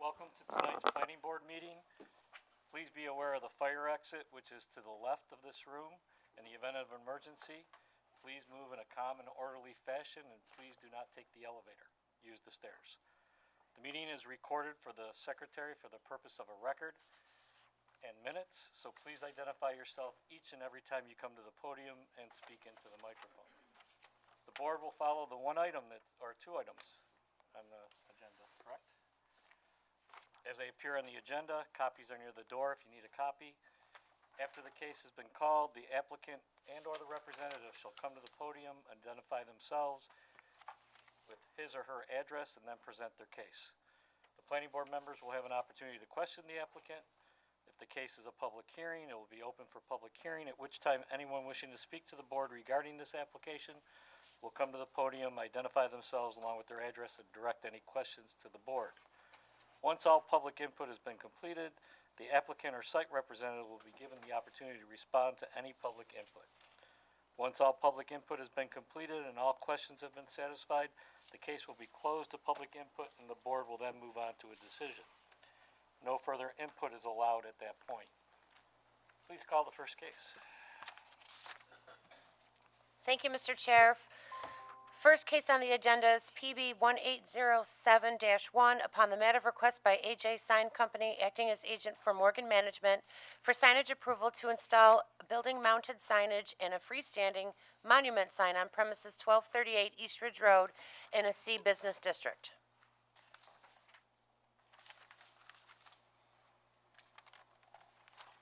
Welcome to tonight's planning board meeting. Please be aware of the fire exit, which is to the left of this room. In the event of emergency, please move in a calm and orderly fashion, and please do not take the elevator. Use the stairs. The meeting is recorded for the secretary for the purpose of a record and minutes, so please identify yourself each and every time you come to the podium and speak into the microphone. The board will follow the one item or two items on the agenda, correct? As they appear on the agenda, copies are near the door if you need a copy. After the case has been called, the applicant and/or the representative shall come to the podium, identify themselves with his or her address, and then present their case. The planning board members will have an opportunity to question the applicant. If the case is a public hearing, it will be open for public hearing, at which time anyone wishing to speak to the board regarding this application will come to the podium, identify themselves along with their address, and direct any questions to the board. Once all public input has been completed, the applicant or site representative will be given the opportunity to respond to any public input. Once all public input has been completed and all questions have been satisfied, the case will be closed to public input and the board will then move on to a decision. No further input is allowed at that point. Please call the first case. Thank you, Mr. Chair. First case on the agenda is PB 1807-1 upon the matter of request by AJ Sign Company, acting as agent for Morgan Management, for signage approval to install building-mounted signage and a freestanding monument sign on premises 1238 East Ridge Road in a C business district.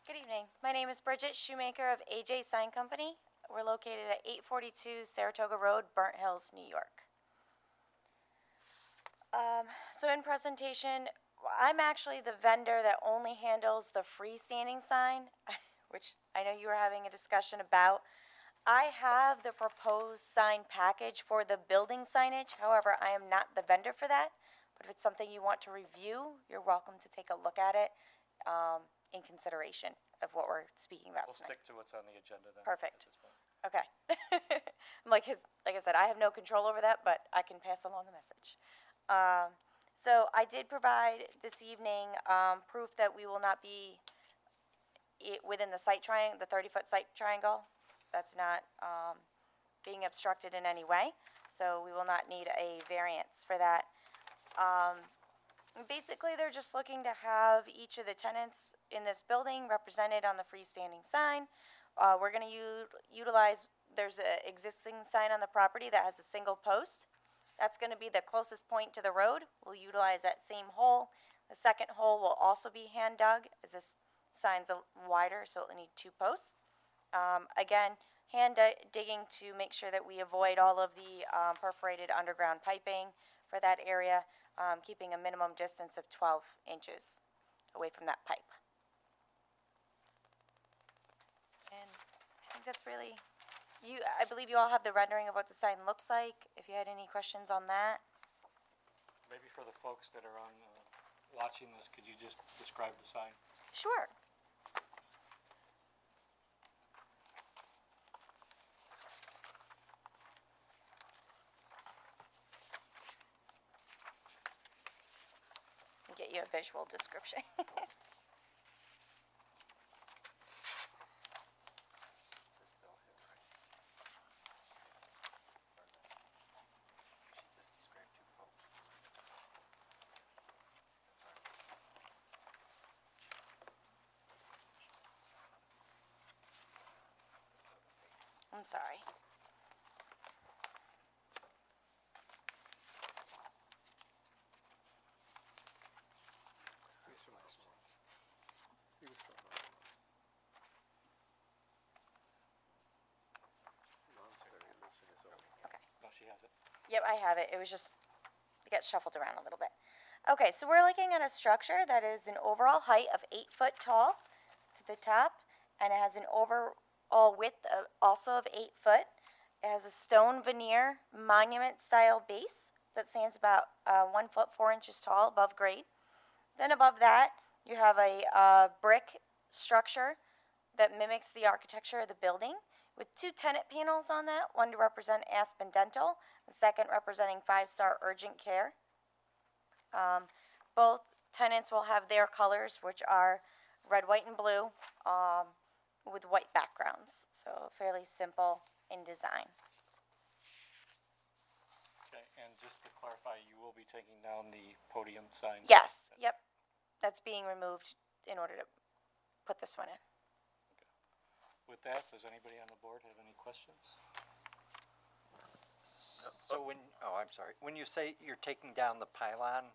Good evening. My name is Bridget Shoemaker of AJ Sign Company. We're located at 842 Saratoga Road, Burnt Hills, New York. So in presentation, I'm actually the vendor that only handles the freestanding sign, which I know you were having a discussion about. I have the proposed sign package for the building signage. However, I am not the vendor for that. But if it's something you want to review, you're welcome to take a look at it in consideration of what we're speaking about We'll tonight. stick to what's on the agenda then. Perfect. at this point. Okay. like I said, I have no control over that, but I can pass along a message. So I did provide this evening proof that we will not be within the site triangle, the 30-foot site triangle. That's not being obstructed in any way. So we will not need a variance for that. Basically, they're just looking to have each of the tenants in this building represented on the freestanding sign. We're going to utilize, there's an existing sign on the property that has a single post. That's going to be the closest point to the road. We'll utilize that same hole. The second hole will also be hand dug, as this sign's wider, so it'll need two posts. Again, hand digging to make sure that we avoid all of the perforated underground piping for that area, keeping a minimum distance of 12 inches away from that pipe. And I think that's really, I believe you all have the rendering of what the sign looks like. If you had any questions on that. Maybe for the folks that are on watching this, could you just describe the sign? Sure. I'll get you a visual description. I'm sorry. No, she has it. Yep, I have it. It was just, it got shuffled around a little bit. Okay, so we're looking at a structure that is an overall height of 8 foot tall to the top, and it has an overall width of also of 8 foot. It has a stone veneer monument style base that stands about 1 foot 4 inches tall above grade. Then above that, you have a brick structure that mimics the architecture of the building, with 2 tenant panels on that, one to represent Aspen Dental, the second representing 5 Star Urgent Care. Both tenants will have their colors, which are red, white, and blue, with white backgrounds. So fairly simple in design. Okay, and just to clarify, you will be taking down the podium sign? Yes, yep. That's being removed in order to put this one in. With that, does anybody on the board have any questions? So I'm sorry, when you say you're taking down the pylon,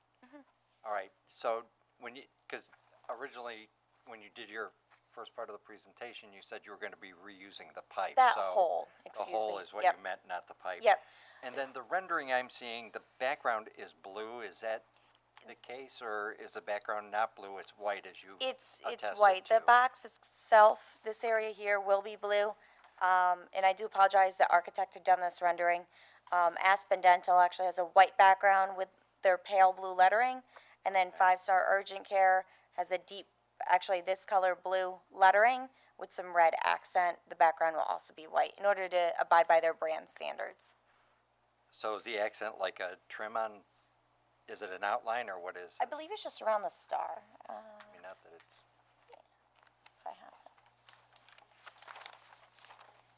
all right, so because originally, when you did your first part of the presentation, you said you were gonna be reusing the pipe, That so. hole, excuse me. The hole is what Yep. you meant, not the pipe. Yep. And then the rendering I'm seeing, the background is blue, is that the case, or is the background not blue, it's white as you It's attested white. The to? box itself, this area here will be blue. And I do apologize, the architect had done this rendering. Aspen Dental actually has a white background with their pale blue lettering. And then Five Star Urgent Care has a deep, actually this color blue lettering with some red accent. The background will also be white in order to abide by their brand standards. So is the accent like a trim on, is it an outline, or what is I this? believe it's just around the star. I mean, not that it's, If I have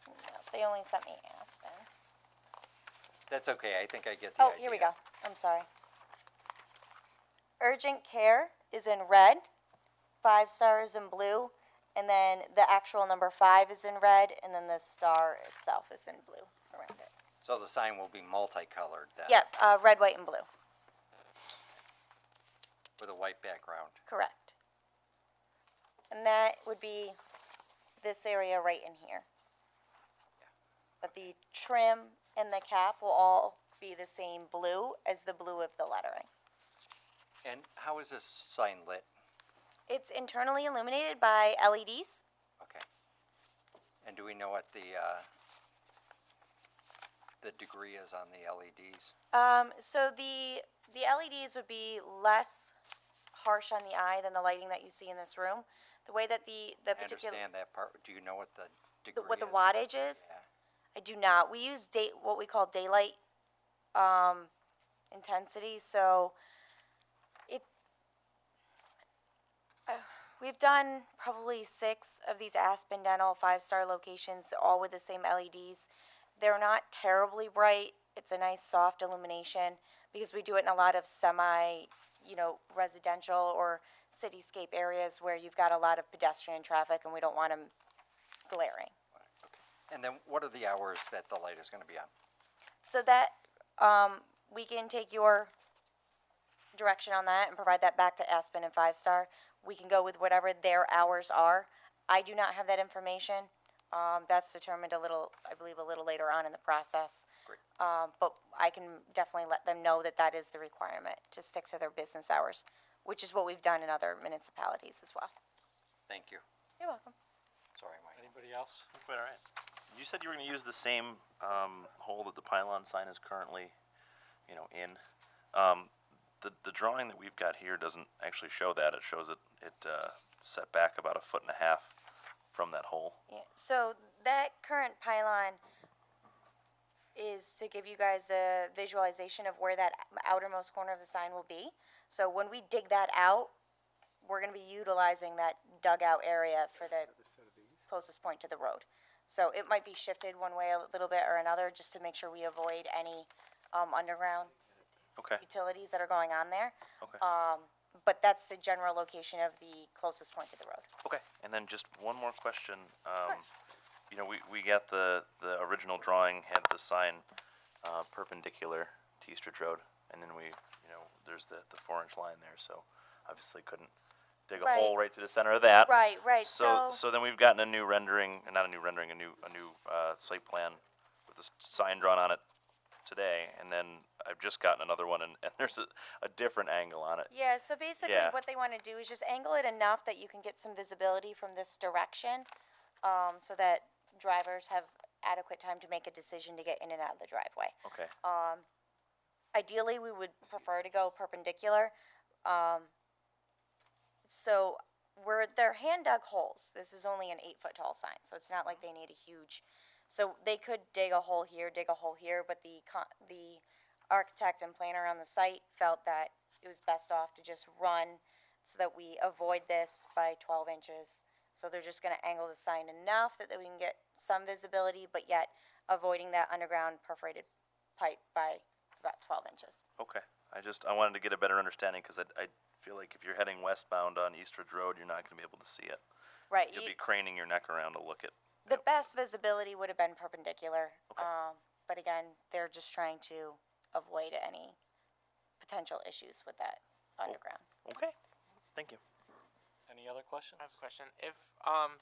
it. No, they only sent me Aspen. that's okay, I think I get the idea. Oh, here we go. I'm sorry. Urgent Care is in red, Five Star is in blue, and then the actual number 5 is in red, and then the star itself is in blue around it. So the sign will be multicolored then? Yep, red, white, and blue. With a white background? Correct. And that would be this area right in here. But the trim and the cap will all be the same blue as the blue of the lettering. And how is this sign lit? It's internally illuminated by LEDs. Okay. And do we know what the degree is on the LEDs? So the LEDs would be less harsh on the eye than the lighting that you see in this room. The way that the I particular understand that part, do you know what the degree is? what the wattage is, Yeah. I do not. We use what we call daylight intensity. So we've done probably 6 of these Aspen Dental 5-star locations, all with the same LEDs. They're not terribly bright. It's a nice soft illumination because we do it in a lot of residential or cityscape areas where you've got a lot of pedestrian traffic and we don't want them glaring. Okay. And then what are the hours that the light is gonna be on? So that, we can take your direction on that and provide that back to Aspen and 5-star. We can go with whatever their hours are. I do not have that information. That's determined I believe a little later on in the process. Great. But I can definitely let them know that that is the requirement, to stick to their business hours, which is what we've done in other municipalities as well. Thank you. You're welcome. Sorry, Mike. Anybody else? Quite all right. You said you were going to use the same hole that the pylon sign is currently, in. The drawing that we've got here doesn't actually show that. It shows it set back about 1.5 feet from that hole. Yeah, so that current pylon is to give you guys the visualization of where that outermost corner of the sign will be. So when we dig that out, we're gonna be utilizing that dugout area for the closest point to the road. So it might be shifted one way a little bit or another, just to make sure we avoid any, underground Okay. utilities that are going on there. Okay. But that's the general location of the closest point to the road. Okay. And then just one more question. We got the original drawing had the sign perpendicular to Eastridge Road, and then there's the 4-inch line there. So obviously couldn't dig a Right. hole right to the center of that. Right, So then we've gotten a new rendering, not a new rendering, a new site plan with this sign drawn on it today, and then I've just gotten another one, and there's a different angle on it. Yeah, so basically Yeah. what they want to do is just angle it enough that you can get some visibility from this direction, so that drivers have adequate time to make a decision to get in and out of the driveway. Okay. Ideally, we would prefer to go perpendicular. So they're hand dug holes. This is only an 8-foot tall sign, so it's not like they need a huge. So they could dig a hole here, but the architect and planner on the site felt that it was best off to just run so that we avoid this by 12 inches. So they're just gonna angle the sign enough that we can get some visibility, but yet avoiding that underground perforated pipe by about 12 inches. Okay. I wanted to get a better understanding because I feel like if you're heading westbound on Eastridge Road, you're not going to be able to see it. Right, You'll be craning your neck around to look at. the best visibility would have been perpendicular. Okay. But again, they're just trying to avoid any potential issues with that underground. Okay. Thank you. Any other questions? I have a question. If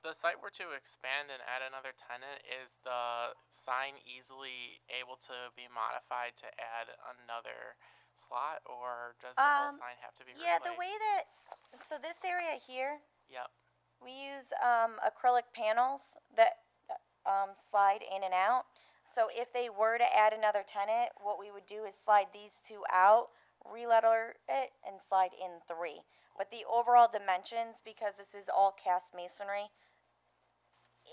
the site were to expand and add another tenant, is the sign easily able to be modified to add another slot, or does the whole sign have to be Yeah, replaced? the way that, so this area here, Yep. we use acrylic panels that slide in and out. So if they were to add another tenant, what we would do is slide these two out, re-letter it, and slide in 3. But the overall dimensions, because this is all cast masonry,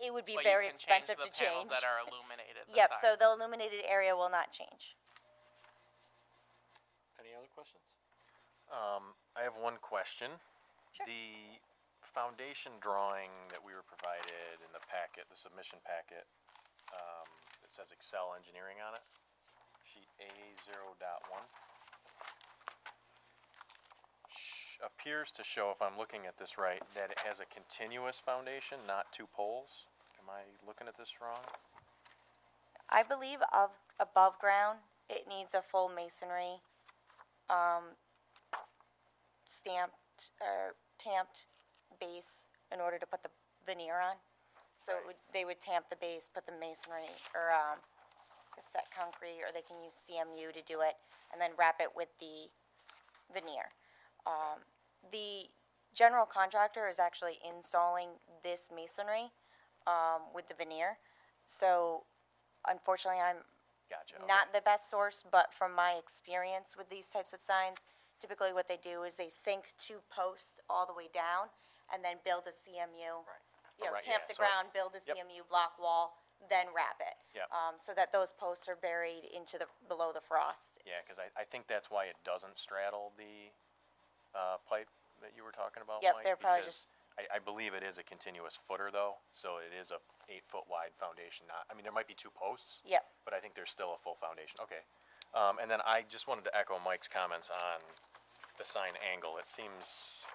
it would be But very you can change expensive the to panels change. that are illuminated. Yep, so sides. the illuminated area will not change. Any other questions? I have one question. Sure. The foundation drawing that we were provided in the packet, the submission packet, that says Excel Engineering on it, sheet A0.1, appears to show, if I'm looking at this right, that it has a continuous foundation, not 2 poles. Am I looking at this wrong? I believe of above ground, it needs a full masonry, stamped or tamped base in order to put the veneer on. So it would, they would tamp the base, put the masonry or the set concrete, or they can use CMU to do it, and then wrap it with the veneer. The general contractor is actually installing this masonry with the veneer. So unfortunately, I'm Gotcha. okay. not the best source, but from my experience with these types of signs, typically what they do is they sink 2 posts all the way down and then build a CMU. Right. You know, Right, tamp yeah, the so- ground, build a Yep. CMU block wall, then wrap it. Yep. So that those posts are buried into the, below the frost. Yeah, because I think that's why it doesn't straddle the pipe that you were talking about, Yep, Mike. they're probably because I believe it is a continuous footer though, so it is a 8-foot wide foundation. Not, I mean, there might be 2 posts. Yep. But I think there's still a full foundation. Okay. And then I just wanted to echo Mike's comments on the sign angle. It seems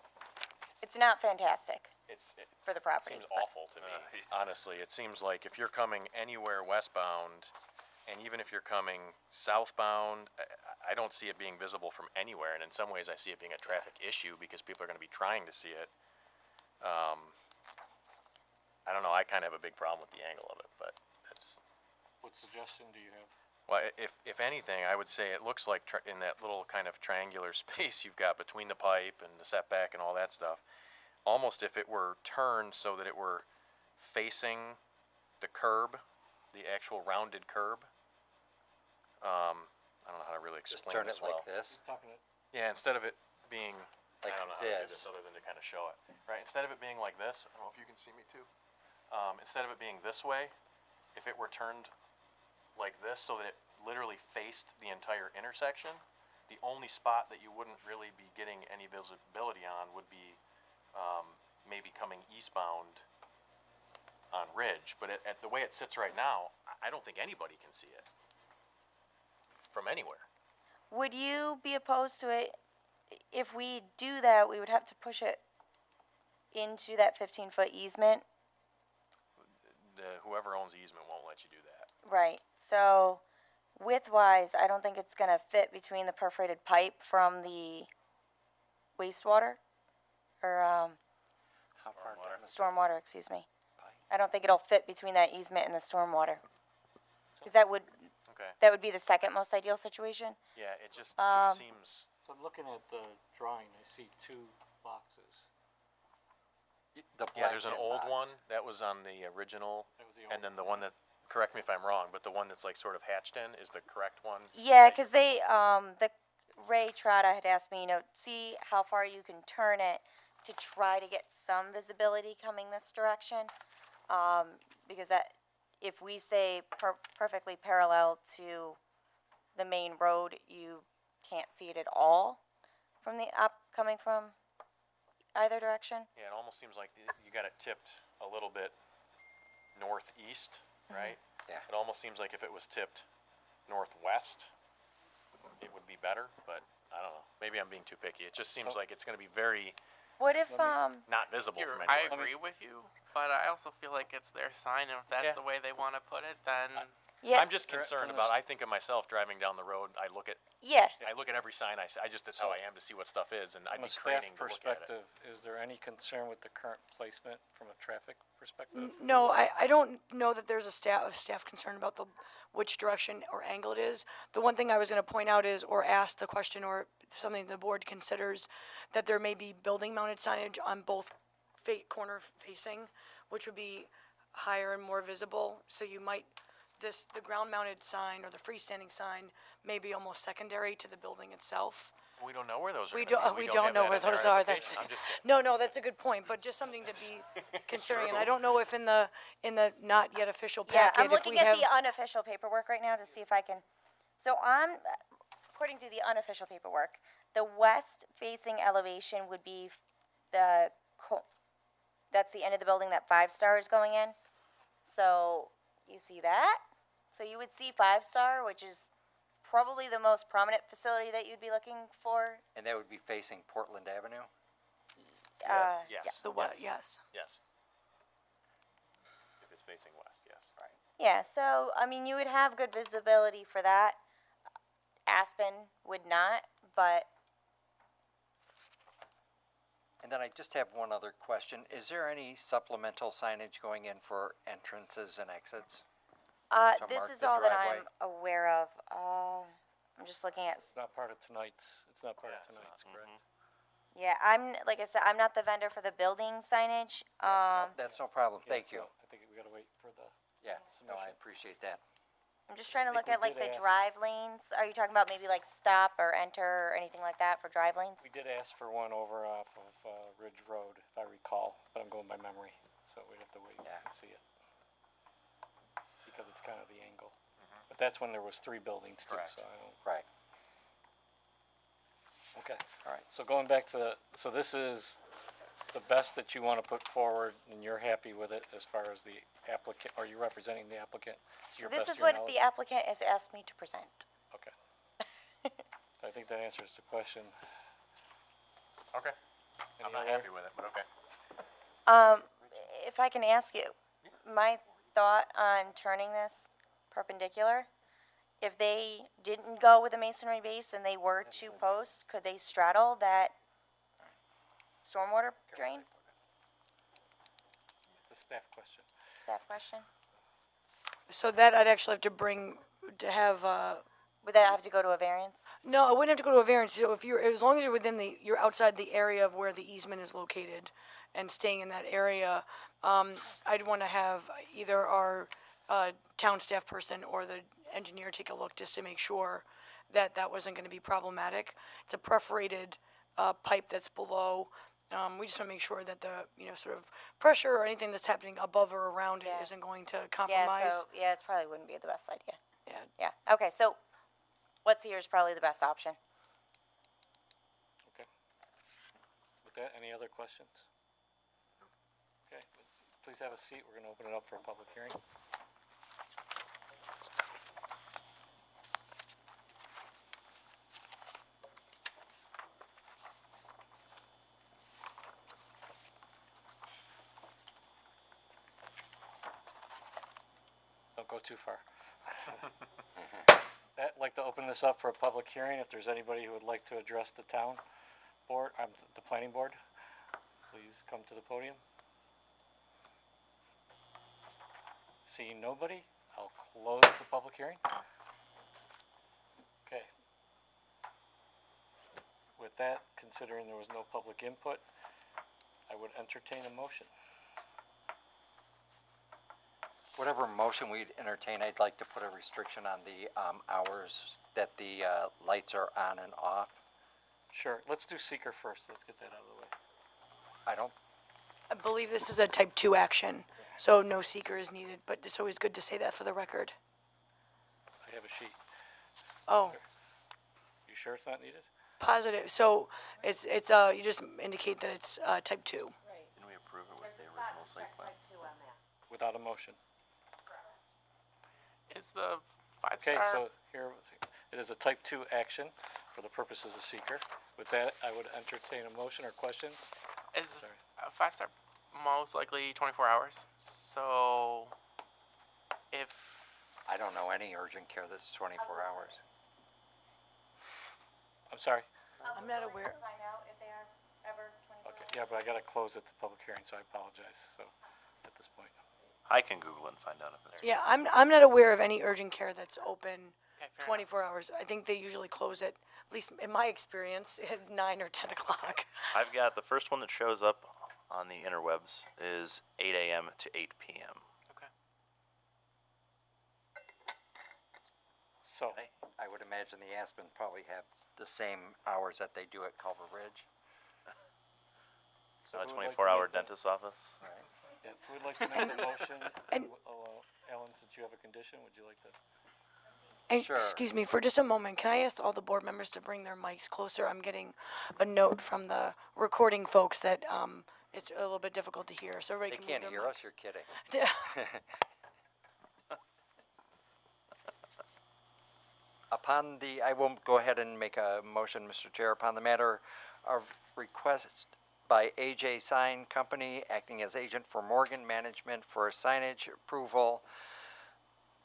It's not fantastic it for the property. seems but- awful to me. Honestly, it seems like if you're coming anywhere westbound, and even if you're coming southbound, I don't see it being visible from anywhere. And in some ways, I see it being a traffic issue because people are going to be trying to see it. I don't know. I kind of have a big problem with the angle of it, but that's. What suggestion do you have? Well, if anything, I would say it looks like in that little kind of triangular space you've got between the pipe and the setback and all that stuff, almost if it were turned so that it were facing the curb, the actual rounded curb. I don't know how to really Just explain turn this it like well. this. Talking to, Yeah, instead of it being, Like I don't know how to do this. this other than to kind of show it. Right, instead of it being like this, I don't know if you can see me too. Instead of it being this way, if it were turned like this so that it literally faced the entire intersection, the only spot that you wouldn't really be getting any visibility on would be maybe coming eastbound on Ridge. But at the way it sits right now, I don't think anybody can see it from anywhere. Would you be opposed to it? If we do that, we would have to push it into that 15-foot easement. Whoever owns the easement won't let you do that. Right, so width-wise, I don't think it's gonna fit between the perforated pipe from the wastewater, or, How far down the stormwater, excuse me. pipe? I don't think it'll fit between that easement and the stormwater. Cause that would Okay. be the second most ideal situation. Yeah, it just Um, it seems. so looking at the drawing, I see 2 boxes. The Yeah, there's an black old box. one that was on the original, That was the and old then the one that, correct me if I'm wrong, but the one that's like sort of hatched in is the correct one. Yeah, cause they, the Ray Trotta had asked me, see how far you can turn it to try to get some visibility coming this direction. Because that, if we say perfectly parallel to the main road, you can't see it at all from the coming from either direction? Yeah, it almost seems like you got it tipped a little bit northeast, right? Yeah. It almost seems like if it was tipped northwest, it would be better, but I don't know. Maybe I'm being too picky. It just seems like it's gonna be very What if, not visible Here, from I anywhere. agree with you, but I also feel like it's their sign, and if that's Yeah. the way they want to put it, then yeah, I'm just concerned about, I think of myself driving down the road, I look at every sign I see, that's how I am to see what stuff is, and I'd From a be staff craning to look at it. perspective, is there any concern with the current placement from a traffic perspective? No, I don't know that there's a staff concern about which direction or angle it is. The one thing I was gonna point out is, or ask the question, or something the board considers, that there may be building mounted signage on both corner facing, which would be higher and more visible, so you might, the ground mounted sign or the freestanding sign may be almost secondary to the building itself. We don't know where those are We gonna don't, be. we have don't know that where in our those are, that's, application. I'm just saying. no, that's a good point, but just something to be considering, and I don't know if in the not yet official yeah, packet, I'm if we looking at have. the unofficial paperwork right now to see if I can, according to the unofficial paperwork, the west facing elevation would be that's the end of the building that 5 Star is going in. So, you see that? So you would see 5 Star, which is probably the most prominent facility that you'd be looking for. And that would be facing Portland Avenue? Yes. The what, yes. Yes. If it's facing west, yes. Right. Yeah, so, I mean, you would have good visibility for that. Aspen would not, but And then I just have one other question. Is there any supplemental signage going in for entrances and exits? To this mark is the all that driveway? I'm aware of. I'm just looking at, It's not part of tonight's, it's not part of Yeah, it's tonight's, correct? yeah, like I said, I'm not the vendor for the building signage. That's no problem, thank you. So I think we gotta wait for the, Yeah, no, I submission. appreciate that. I'm just trying to think look at we like did the ask- drive lanes. Are you talking about maybe like stop or enter or anything like that for drive lanes? we did ask for one over off of, Ridge Road, if I recall, but I'm going by memory, so we'd have to wait Yeah. and see it. Because it's kind of the angle. But that's when there was 3 buildings too, Correct. so I don't. Right, Okay. all right. So going back to, so this is the best that you want to put forward, and you're happy with it as far as the applicant, are you representing the applicant? To your This best is of your what knowledge? the applicant has asked me to present. Okay. I think that answers the question. Okay. I'm Any not other- happy with it, but okay. If I can ask you, my thought on turning this perpendicular, if they didn't go with a masonry base and they were to post, could they straddle that stormwater drain? It's a staff question. Is that a question? So that I'd actually have to have, Would that have to go to a variance? no, I wouldn't have to go to a variance, so if you're, as long as you're you're outside the area of where the easement is located and staying in that area, I'd wanna have either our, town staff person or the engineer take a look just to make sure that that wasn't gonna be problematic. It's a perforated, pipe that's below, we just wanna make sure that the, sort of pressure or anything that's happening above or around it Yeah. isn't going to Yeah, compromise. so, yeah, it probably wouldn't be the best idea. Yeah. Yeah, okay, so what's here is probably the best option. Okay. With that, any other questions? Okay, please have a seat. We're gonna open it up for a public hearing. Don't go too far. I'd like to open this up for a public hearing. If there's anybody who would like to address the town board, the planning board, please come to the podium. Seeing nobody, I'll close the public hearing. Okay. With that, considering there was no public input, I would entertain a motion. Whatever motion we'd entertain, I'd like to put a restriction on the, hours that the, lights are on and off. Sure, let's do seeker first. Let's get that out of the way. I don't, I believe this is a type 2 action, so no seeker is needed, but it's always good to say that for the record. I have a sheet. Oh, You sure it's not needed? positive. So it's, you just indicate that it's, type 2. Didn't we approve it with the original site plan? Without a motion. Is the five Okay, star? so here, it is a type 2 action for the purposes of seeker. With that, I would entertain a motion or questions. Is Sorry. a five star most likely 24 hours? So if I don't know any urgent care that's 24 hours. I'm sorry. I'm not aware. Find out if they are ever 24 Okay, yeah, but I gotta close it to public hearing, so I apologize, so, at this point. I can Google it and find out if it's. Yeah, I'm not aware of any urgent care that's open Okay, fair 24 hours. I think they usually close at least in my experience, at 9 or 10 o'clock. I've got the first one that shows up on the interwebs is 8 a.m. to 8 p.m. okay. So, I would imagine the Aspen probably have the same hours that they do at Culver Ridge. so Not a who would like to 24-hour make the- dentist's office. Right. Yeah, who would like to make the motion? And- Alan, since you have a condition, would you like to? And Sure. excuse me, for just a moment, can I ask all the board members to bring their mics closer? I'm getting a note from the recording folks that it's a little bit difficult to hear, so everybody They can can't move hear their us, you're mics. kidding. I will go ahead and make a motion, Mr. Chair, upon the matter of request by AJ Sign Company, acting as agent for Morgan Management for signage approval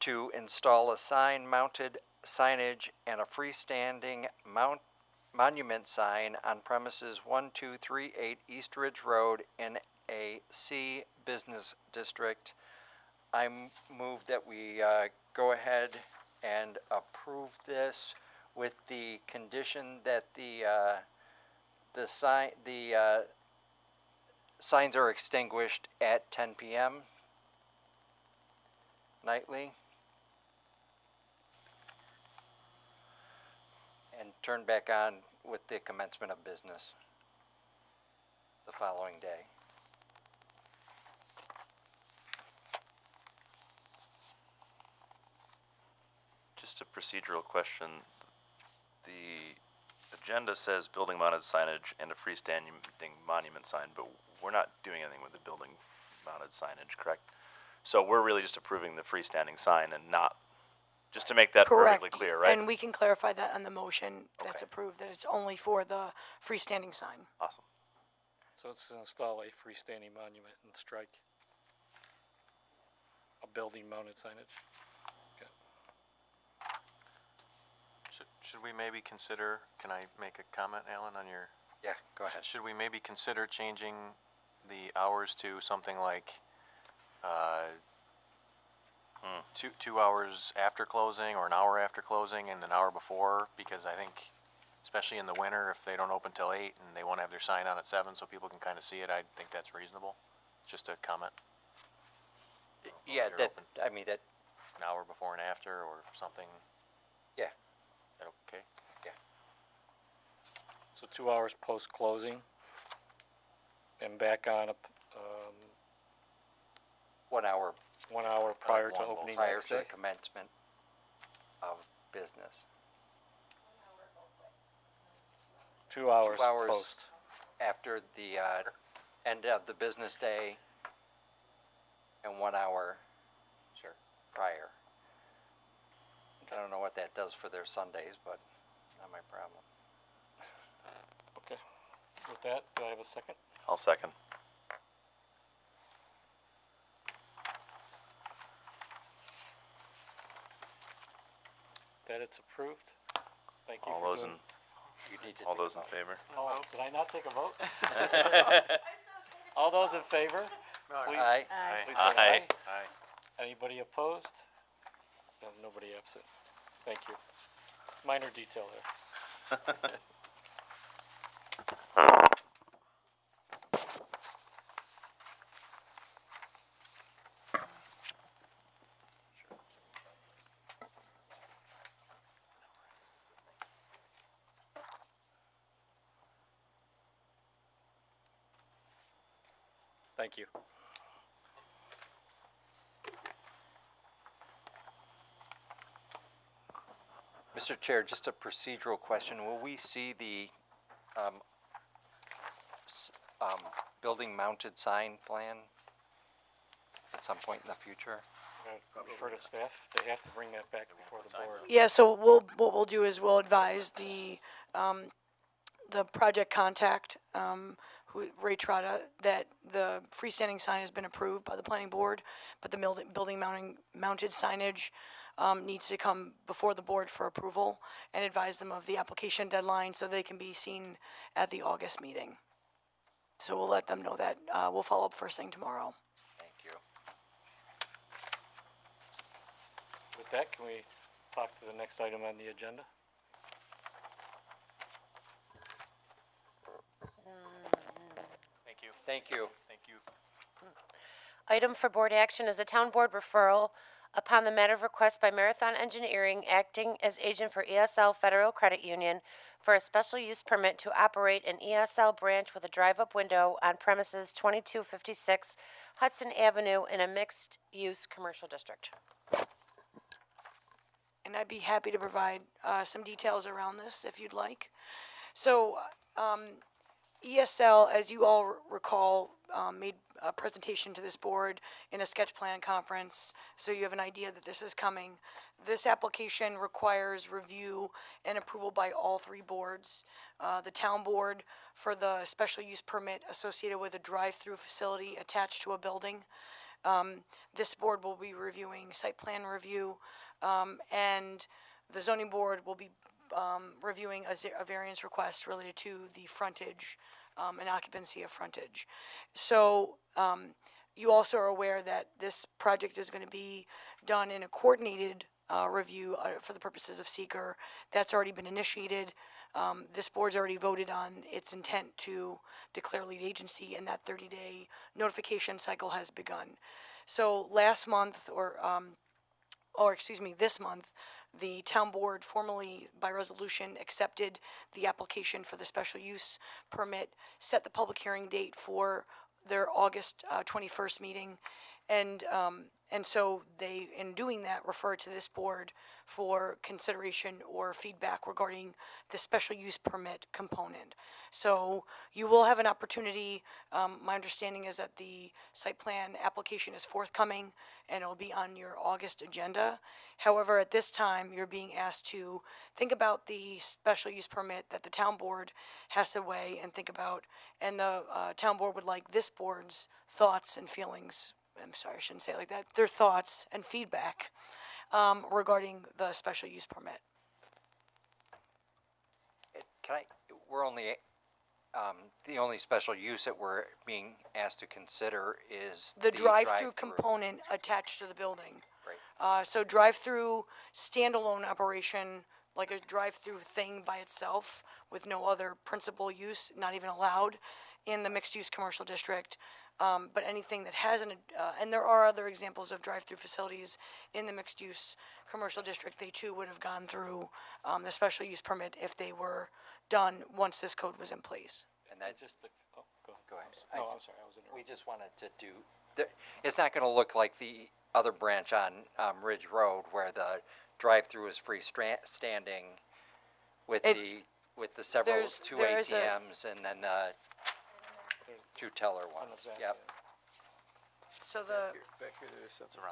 to install a sign-mounted signage and a freestanding monument sign on premises 1238 East Ridge Road in a C business district. I move that we go ahead and approve this with the condition that the signs are extinguished at 10 p.m. nightly. And turn back on with the commencement of business the following day. Just a procedural question. The agenda says building mounted signage and a freestanding monument sign, but we're not doing anything with the building mounted signage, correct? So we're really just approving the freestanding sign and not, just to make that Correct. perfectly clear, right? And we can clarify that on the motion that's Okay. approved, that it's only for the freestanding sign. Awesome. So it's to install a freestanding monument and strike a building mounted signage. Okay. Should we maybe consider, can I make a comment, Alan, on your? Yeah, go ahead. Should we maybe consider changing the hours to something like, 2 hours after closing, or an hour after closing and an hour before? Because I think, especially in the winter, if they don't open till 8 and they wanna have their sign on at 7 so people can kinda see it, I think that's reasonable. Just a comment, Yeah, you're that, open. I mean, that, an hour before and after or something, yeah, is that okay? yeah. So 2 hours post-closing and back on, 1 hour 1 hour prior to one both opening prior next to the day. commencement of business. 2 hours 2 hours. post. After the, end of the business day and 1 hour Sure. prior. I don't know what that does for their Sundays, but not my problem. Okay. With that, do I have a second? I'll second. That it's approved? Thank you All for those in, doing. You need to all take a those in vote. favor? Oh, did I not take a vote? All those in favor? Please, Aye. please say Aye. aye. Anybody opposed? No, nobody absent. Thank you. Minor detail there. Thank you. Mr. Chair, just a procedural question. Will we see the building mounted sign plan at some point in the future? Refer to staff, they have to bring that back before the board. Yeah, so what we'll do is we'll advise the project contact, Ray Trotta, that the freestanding sign has been approved by the planning board, but the building mounted signage needs to come before the board for approval, and advise them of the application deadline so they can be seen at the August meeting. So we'll let them know that. We'll follow up first thing tomorrow. Thank you. With that, can we talk to the next item on the agenda? Thank you. Thank you. Thank you. Item for board action is a town board referral upon the matter of request by Marathon Engineering, acting as agent for ESL Federal Credit Union, for a special use permit to operate an ESL branch with a drive-up window on premises 2256 Hudson Avenue in a mixed-use commercial district. And I'd be happy to provide some details around this if you'd like. So, ESL, as you all recall, made a presentation to this board in a sketch plan conference, so you have an idea that this is coming. This application requires review and approval by all three boards. The town board for the special use permit associated with a drive-through facility attached to a building. This board will be reviewing site plan review, and the zoning board will be reviewing a variance request related to the frontage and occupancy of frontage. So you also are aware that this project is going to be done in a coordinated review for the purposes of seeker. That's already been initiated. This board's already voted on its intent to declare lead agency, and that 30-day notification cycle has begun. So last month, this month, the town board formally, by resolution, accepted the application for the special use permit, set the public hearing date for their August 21st meeting, and so they, in doing that, refer to this board for consideration or feedback regarding the special use permit component. So you will have an opportunity. My understanding is that the site plan application is forthcoming and it'll be on your August agenda. However, at this time, you're being asked to think about the special use permit that the town board has to weigh and think about, and the town board would like this board's thoughts and feelings. I'm sorry, I shouldn't say it like that. Their thoughts and feedback regarding the special use permit. We're only, the only special use that we're being asked to consider is The drive-through component attached to the building. Right. So drive-through standalone operation, like a drive-through thing by itself with no other principal use, not even allowed in the mixed-use commercial district. But anything that has and there are other examples of drive-through facilities in the mixed-use commercial district. They too would have gone through the special use permit if they were done once this code was in place. And that Just, Go ahead. no, I'm sorry, I was We interrupting. just wanted to do, it's not gonna look like the other branch on Ridge Road where the drive-through is freestanding with the several, there's- two there is a- ATMs and then the two teller On the ones. back, Yep. So the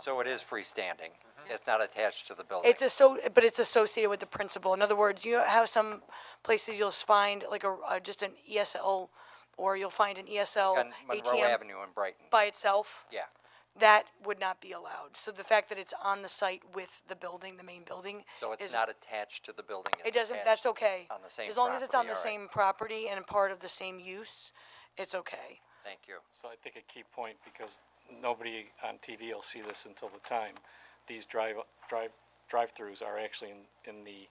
So it is freestanding. It's not attached to the building. but it's associated with the principal. In other words, you know how some places you'll find like just an ESL, or you'll find an ESL On Monroe ATM Avenue in Brighton. by itself. Yeah. That would not be allowed. So the fact that it's on the site with the building, the main building. So it's is- not attached to the building. It doesn't, that's okay. on the same As long as it's on the property, all right. same property and part of the same use, it's okay. Thank you. So I think a key point, because nobody on TV will see this until the time, these drive-throughs are actually in the,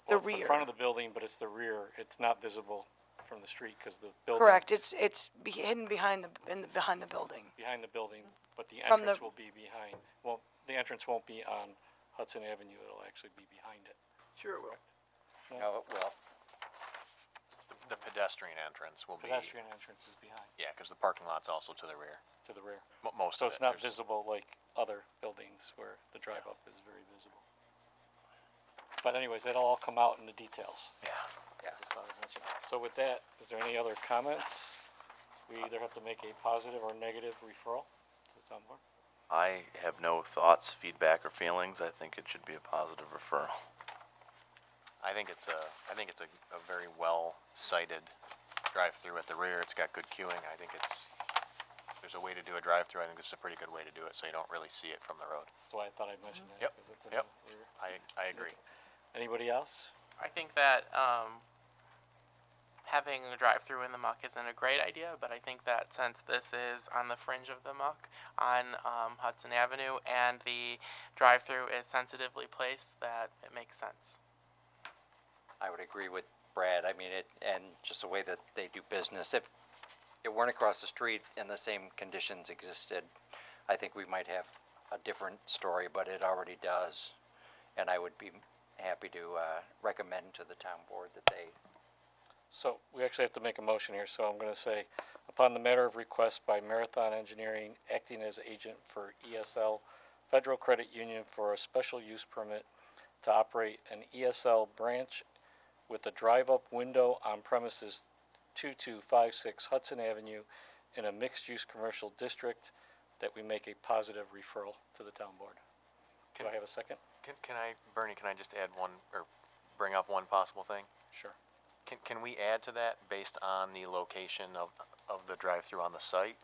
well, it's the rear. front of the building, but it's the rear. It's not visible from the street, because the building. Correct, it's hidden behind the building. Behind the building, but the From the- entrance will be behind. Well, the entrance won't be on Hudson Avenue, it'll actually be behind it. Sure it will. No, it will. The pedestrian entrance will be, Pedestrian entrance is behind, yeah, because the parking lot's also to the rear, to the rear. most So of it. it's not There's- visible like other buildings where the drive-up is very visible. But anyways, that'll all come out in the details. Yeah. Just thought I'd mention that. So with that, is there any other comments? We either have to make a positive or negative referral to the town board. I have no thoughts, feedback, or feelings. I think it should be a positive referral. I think it's a very well cited drive-through at the rear. It's got good queuing. I think if there's a way to do a drive-through, I think this is a pretty good way to do it, so you don't really see it from the road. That's why I thought I'd mention that. Yep, 'cause it's in yep. the rear. I agree. Anybody else? I think that having a drive-through in the muck isn't a great idea, but I think that since this is on the fringe of the muck on Hudson Avenue and the drive-through is sensitively placed, that it makes sense. I would agree with Brad. I mean, and just the way that they do business. If it weren't across the street and the same conditions existed, I think we might have a different story, but it already does. And I would be happy to recommend to the town board that they. So we actually have to make a motion here, so I'm gonna say, upon the matter of request by Marathon Engineering acting as agent for ESL Federal Credit Union for a special use permit to operate an ESL branch with a drive-up window on premises 2256 Hudson Avenue in a mixed-use commercial district, that we make a positive referral to the town board. Do I have a second? Bernie, can I just add one, or bring up one possible thing? Sure. Can we add to that based on the location of the drive-through on the site?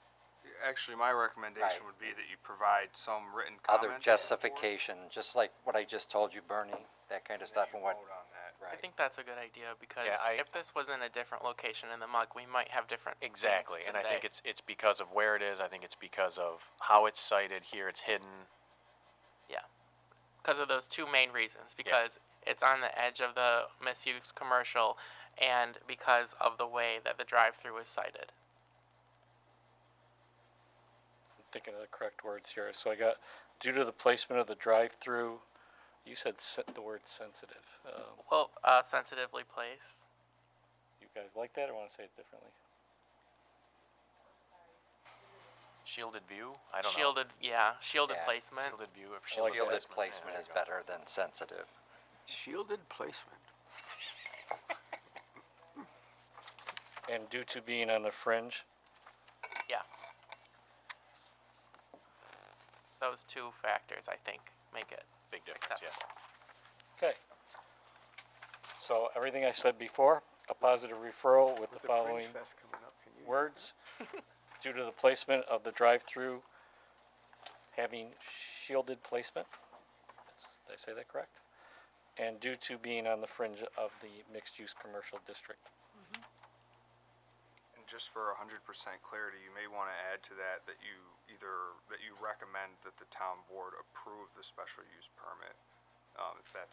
Actually, my recommendation Right. would be that you provide some written comments. Other justification, just like what I just told you, Bernie, that kind of And then stuff, you and what, vote on that. I right. think that's a good idea because Yeah, if this was in a different location in the muck, we might have different Exactly, things and to I think say. it's because of where it is. I think it's because of how it's sited here. It's hidden. Yeah, because of those two main reasons. Because it's on the edge of the misuse commercial, and because of the way that the drive-through is sited. I'm thinking of the correct words here. So I got, due to the placement of the drive-through, you said the word sensitive. Well, sensitively placed. You guys like that, or want to say it differently? Shielded view? I don't know. Shielded Yeah. placement. Shielded view of like shielded Shielded placement. placement is better than sensitive. Shielded placement. And due to being on the fringe, Yeah. Those two factors, I think, make it Big difference, yeah. acceptable. okay. So everything I said before, a positive referral with the following words. Due to the placement of the drive-through having shielded placement. Did I say that correct? And due to being on the fringe of the mixed-use commercial district. And just for 100% clarity, you may want to add to that that you recommend that the town board approve the special use permit, if that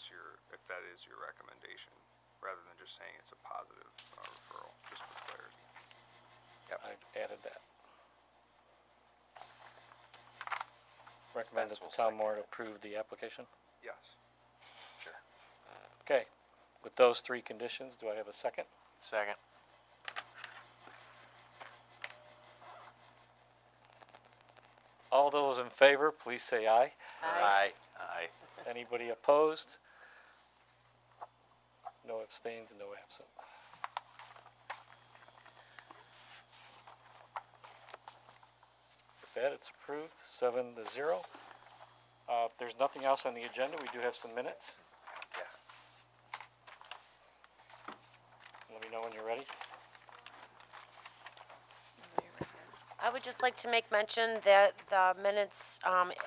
is your recommendation, rather than just saying it's a positive referral, just for clarity. I've added that. Recommend that the Spence will town second board it. approve the application. Yes. Sure. Okay, with those three conditions, do I have a second? Second. All those in favor, please say aye. Aye. Aye. Anybody opposed? No abstains, no absent. With that, it's approved, 7-0. If there's nothing else on the agenda, we do have some minutes. Yeah. Let me know when you're ready. I would just like to make mention that the minutes,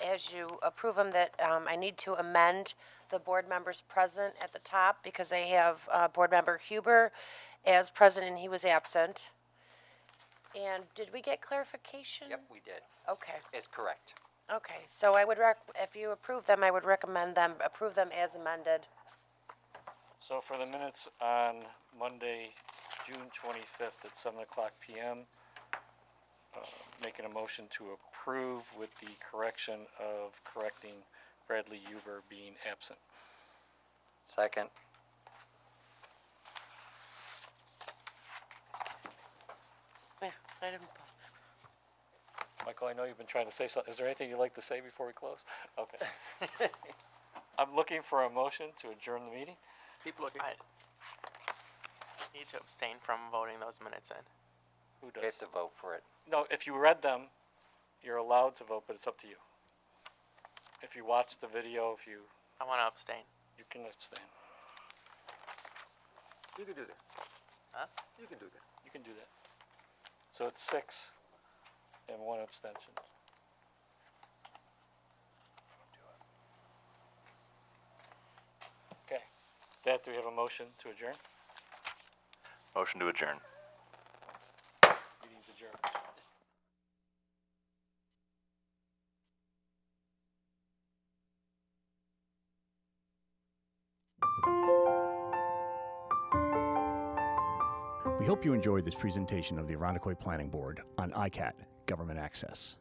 as you approve them, that I need to amend the board members present at the top because I have Board Member Huber as present and he was absent. And did we get clarification? Yep, we did. Okay, It's correct. okay. So I would if you approve them, I would recommend approve them as amended. So for the minutes on Monday, June 25th at 7:00 PM, making a motion to approve with the correction of correcting Bradley Huber being absent. Second. Yeah, I didn't. Michael, I know you've been trying to say something. Is there anything you'd like to say before we close? Okay. I'm looking for a motion to adjourn the meeting. Keep looking. I need to abstain from voting those minutes in. Who You does? have to vote for it. No, if you read them, you're allowed to vote, but it's up to you. If you watch the video, I want to abstain. you can abstain. You can do that. Huh? You can do that. You can do that. So it's 6 and 1 abstention. Okay. That, do we have a motion to adjourn? Motion to adjourn. Meeting's adjourned. We hope you enjoyed this presentation of the Irondequoit Planning Board on ICAT Government Access.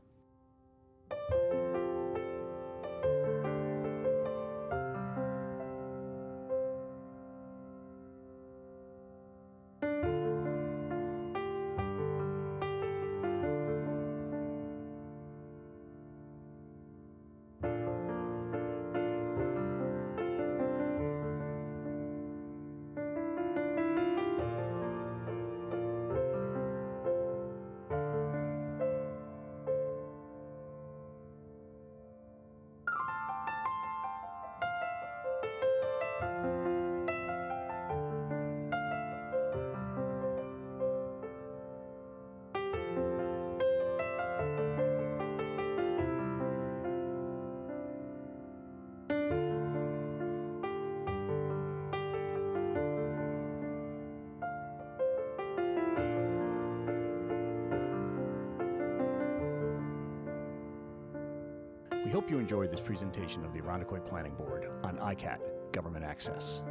We hope you enjoyed this presentation of the Irondequoit Planning Board on ICAT Government Access.